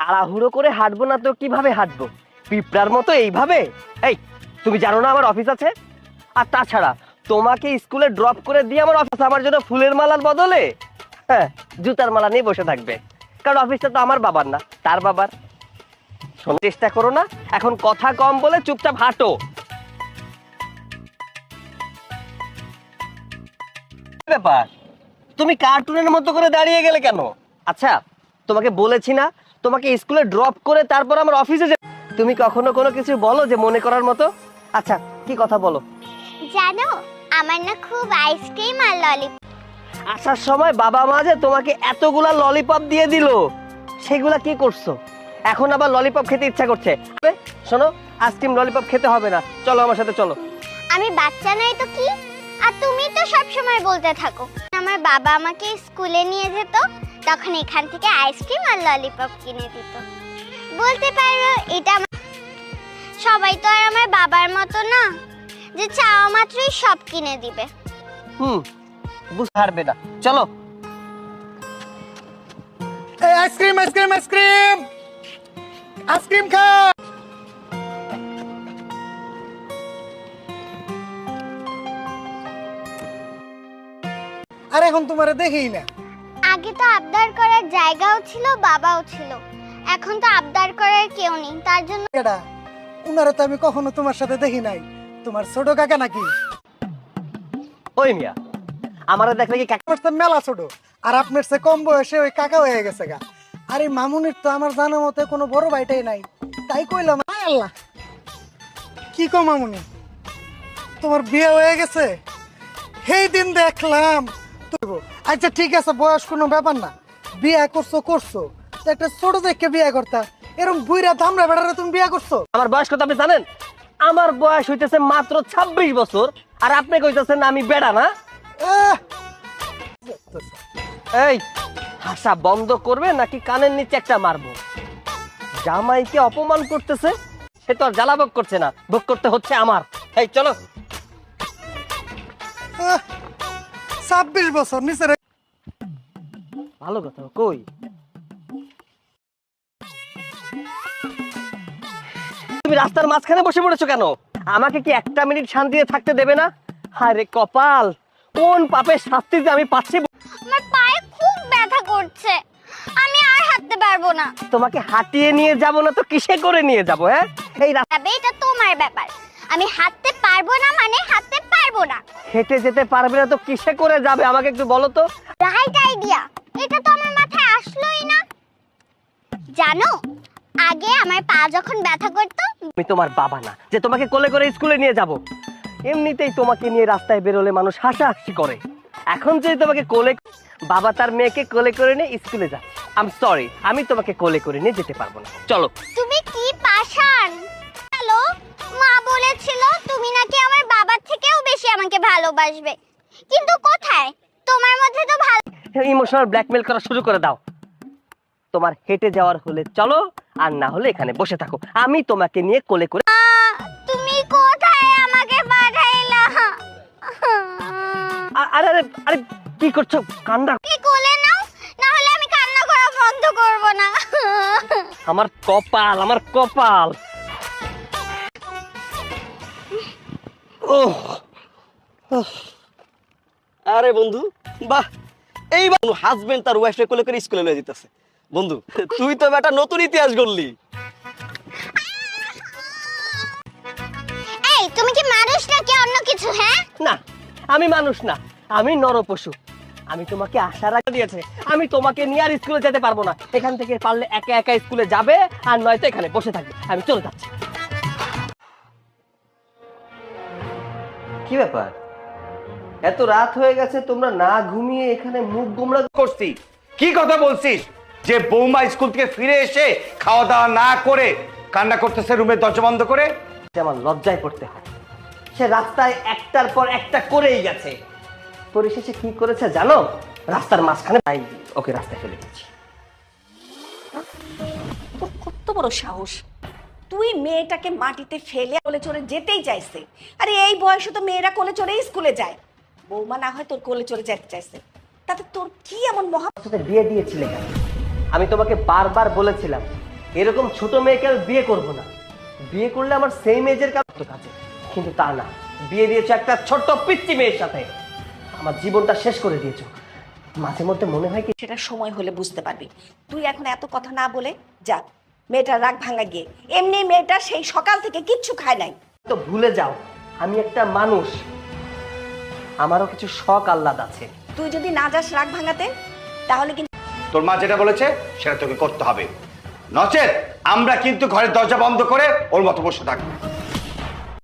তাড়াহুড়ো করে হাঁটবো না তো কিভাবে হাঁটবো? পিঁপড়ার মতো এইভাবে? এই, তুমি জানো না আমার অফিস আছে? আর তাছাড়া তোমাকে স্কুলে ড্রপ করে দিয়ে আমার অফিস আমার জন্য ফুলের মালার বদলে হ্যাঁ জুতার মালা নিয়ে বসে থাকবে, কারণ অফিসটা তো আমার বাবার না, তার বাবার। শোনার চেষ্টা করো না, এখন কথা কম বলে চুপচাপ হাঁটো। ব্যাপার, তুমি কার্টুনের মতো করে দাঁড়িয়ে গেলে কেন? আচ্ছা, তোমাকে বলেছি না তোমাকে স্কুলে ড্রপ করে তারপর আমার অফিসে তুমি কখনো কোনো কিছু বলো যে মনে করার মতো? আচ্ছা, কি কথা বলো? জানো, আমার না খুব আইসক্রিম আর ললিপপ। আসার সময় বাবা মা যে তোমাকে এতগুলা ললিপপ দিয়ে দিল, সেগুলা কি করছো? এখন আবার ললিপপ খেতে ইচ্ছা করছে? শোনো, আইসক্রিম ললিপপ খেতে হবে না, চলো আমার সাথে চলো। আমি বাচ্চা নই তো কি? আর তুমি তো সব সময় বলতে থাকো আমার বাবা আমাকে স্কুলে নিয়ে যেত, তখন এখান থেকে আইসক্রিম আর ললিপপ কিনে দিত। বলতে পারো এটা সবাই তো আর আমার বাবার মতো না যে চাওয়া মাত্রই সব কিনে দিবে। বুঝতে পারবে না, চলো। এই আইসক্রিম আইসক্রিম আইসক্রিম আইসক্রিম খা। আর এখন তোমারে দেখেই না। আগে তো আবদার করার জায়গাও ছিল, বাবাও ছিল, এখন তো আবদার করার কেউ নেই, তার জন্য এটা উনারে তো আমি কখনো তোমার সাথে দেখি নাই। তোমার ছোট কাকা নাকি? ওই মিয়া, আমারে দেখলে কি কাকা? আমার তো মেলা ছোট, আর আপনার চেয়ে কম বয়সে ওই কাকা হয়ে গেছে গা। আর এই মামুনির তো আমার জানা মতে কোনো বড় ভাইটাই নাই, তাই কইলাম। আল্লাহ, কি কো মামুনি, তোমার বিয়ে হয়ে গেছে? সেই দিন দেখলাম। আচ্ছা ঠিক আছে, বয়স কোনো ব্যাপার না, বিয়ে করছো করছো, তো একটা ছোট দেখে বিয়ে করতা, এরকম বুইরা দামরা বেড়ারে তুমি বিয়ে করছো? আমার বয়স কত আপনি জানেন? আমার বয়স হইতেছে মাত্র 26 বছর, আর আপনি কইতেছেন আমি বেড়া না? এই, হাসা বন্ধ করবে নাকি কানের নিচে একটা মারবো? জামাইকে অপমান করতেছে, সে তো আর জ্বালা ভোগ করছে না, ভোগ করতে হচ্ছে আমার। এই চলো। 26 বছর নিচে ভালো কথা কই? তুমি রাস্তার মাঝখানে বসে পড়েছো কেন? আমাকে কি একটা মিনিট শান্তিতে থাকতে দেবে না? আরে কপাল, কোন পাপের শাস্তি যে আমি পাচ্ছি। আমার পায়ে খুব ব্যথা করছে, আমি আর হাঁটতে পারবো না। তোমাকে হাঁটিয়ে নিয়ে যাব না তো কিসে করে নিয়ে যাব? হ্যাঁ, এই এটা তোমার ব্যাপার, আমি হাঁটতে পারবো না মানে হাঁটতে পারবো না। হেঁটে যেতে পারবে না তো কিসে করে যাবে আমাকে একটু বলো তো। রাইট আইডিয়া, এটা তো আমার মাথায় আসলোই না। জানো, আগে আমার পা যখন ব্যথা করতো, আমি তোমার বাবা না যে তোমাকে কোলে করে স্কুলে নিয়ে যাব। এমনিতেই তোমাকে নিয়ে রাস্তায় বেরোলে মানুষ হাসাহাসি করে, এখন যদি তোমাকে কোলে, বাবা তার মেয়েকে কোলে করে নিয়ে স্কুলে যাচ্ছে, আই এম সরি, আমি তোমাকে কোলে করে নিয়ে যেতে পারবো না, চলো। তুমি কি পাষাণ? হ্যালো, মা বলেছিল তুমি নাকি আমার বাবার থেকেও বেশি আমাকে ভালোবাসবে, কিন্তু কোথায়? তোমার মধ্যে তো ভালো। ইমোশনাল ব্ল্যাকমেল করা শুরু করে দাও। তোমার হেঁটে যাওয়ার হলে চলো, আর না হলে এখানে বসে থাকো, আমি তোমাকে নিয়ে কোলে করে। তুমি কোথায় আমাকে পাঠাইলা? আরে আরে আরে, কি করছো? কান্না। কি কোলে নাও, না হলে আমি কান্না করা বন্ধ করব না। আমার কপাল, আমার কপাল। আরে বন্ধু, বাহ, এইবার হাজবেন্ড তার ওয়াইফকে কোলে করে স্কুলে নিয়ে যেতেছে। বন্ধু, তুই তো একটা নতুন ইতিহাস গড়লি। এই, তুমি কি মানুষ নাকি অন্য কিছু? হ্যাঁ না, আমি মানুষ না, আমি নরপশু। আমি তোমাকে আশা রাখা দিয়েছে, আমি তোমাকে নিয়ে আর স্কুলে যেতে পারবো না। এখান থেকে পারলে একা একা স্কুলে যাবে, আর নয়তো এখানে বসে থাকবে। আমি চলে যাচ্ছি। কি ব্যাপার, এত রাত হয়ে গেছে, তোমরা না ঘুমিয়ে এখানে মুখ গোমড়া করছি? কি কথা বলছিস যে বৌমা স্কুল থেকে ফিরে এসে খাওয়া দাওয়া না করে কান্না করতেছে রুমের দরজা বন্ধ করে? আমার লজ্জায় পড়তে হয়। সে রাস্তায় একটার পর একটা করেই গেছে, পরিশেষে কি করেছে জানো? রাস্তার মাঝখানে ওকে রাস্তায় ফেলে দিয়েছি। তোর কত বড় সাহস, তুই মেয়েটাকে মাটিতে ফেলে কোলে চড়ে যেতেই চাইছে। আরে এই বয়সে তো মেয়েরা কোলে চড়ে স্কুলে যায়, বৌমা না হয় তোর কোলে চড়ে যেতে চাইছে, তাতে তোর কি এমন মহা? বিয়ে দিয়েছিলে কেন? আমি তোমাকে বারবার বলেছিলাম এরকম ছোট মেয়েকে আমি বিয়ে করব না। বিয়ে করলে আমার সেম এজের কাছে, কিন্তু তা না, বিয়ে দিয়েছো একটা ছোট্ট পিচ্চি মেয়ের সাথে। আমার জীবনটা শেষ করে দিয়েছো। মাঝে মধ্যে মনে হয় কি সেটা সময় হলে বুঝতে পারবি। তুই এখন এত কথা না বলে যা, মেয়েটার রাগ ভাঙা গিয়ে। এমনি মেয়েটা সেই সকাল থেকে কিচ্ছু খায় নাই। তো ভুলে যাও আমি একটা মানুষ, আমারও কিছু শখ আহ্লাদ আছে। তুই যদি না যাস রাগ ভাঙাতে, তাহলে কিন্তু তোর মা যেটা বলেছে সেটা তোকে করতে হবে, নচেত আমরা কিন্তু ঘরের দরজা বন্ধ করে ওর মতো বসে থাকবো।